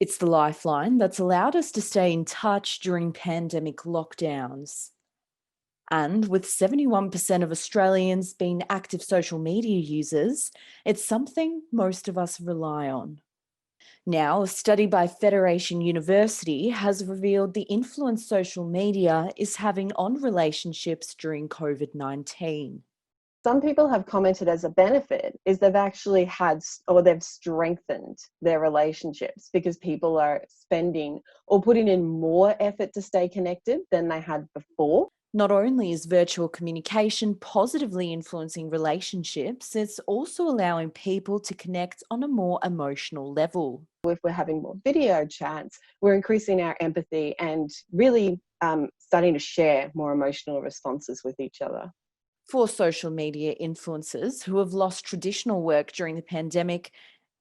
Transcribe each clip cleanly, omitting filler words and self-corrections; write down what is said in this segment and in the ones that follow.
It's the lifeline that's allowed us to stay in touch during pandemic lockdowns. And with 71% of Australians being active social media users, it's something most of us rely on. Now, a study by Federation University has revealed the influence social media is having on relationships during COVID-19. Some people have commented as a benefit is they've actually or they've strengthened their relationships because people are spending or putting in more effort to stay connected than they had before. Not only is virtual communication positively influencing relationships, it's also allowing people to connect on a more emotional level. If we're having more video chats, we're increasing our empathy and really starting to share more emotional responses with each other. For social media influencers who have lost traditional work during the pandemic,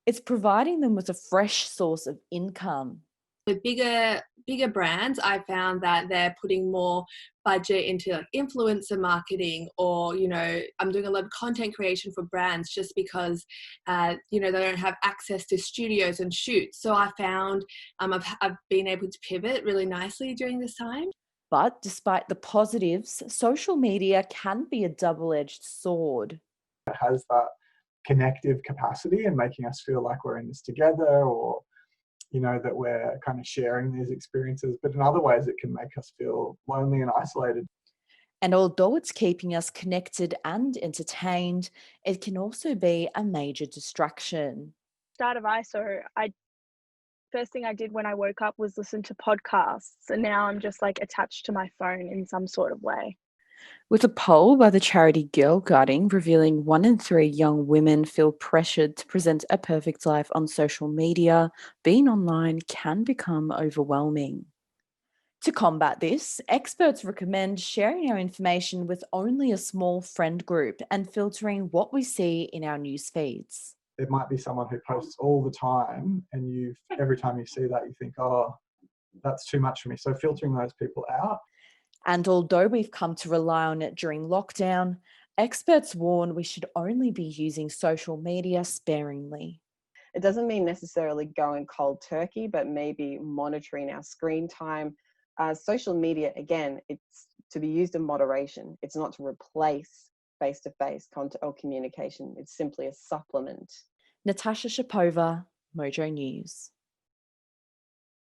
it's providing them with a fresh source of income. With bigger brands, I found that they're putting more budget into like influencer marketing, or I'm doing a lot of content creation for brands just because they don't have access to studios and shoots. So I found I've been able to pivot really nicely during this time. But despite the positives, social media can be a double-edged sword. It has that connective capacity and making us feel like we're in this together, or that we're kind of sharing these experiences. But in other ways, it can make us feel lonely and isolated. And although it's keeping us connected and entertained, it can also be a major distraction. Start of ISO, first thing I did when I woke up was listen to podcasts, and now I'm just like attached to my phone in some sort of way. With a poll by the charity Girl Guiding revealing 1 in 3 young women feel pressured to present a perfect life on social media, being online can become overwhelming. To combat this, experts recommend sharing our information with only a small friend group and filtering what we see in our news feeds. There might be someone who posts all the time, and every time you see that, you think, oh, that's too much for me. So filtering those people out. And although we've come to rely on it during lockdown, experts warn we should only be using social media sparingly. It doesn't mean necessarily going cold turkey, but maybe monitoring our screen time. Social media, again, it's to be used in moderation. It's not to replace face-to-face contact or communication. It's simply a supplement. Natasha Schapova, Mojo News.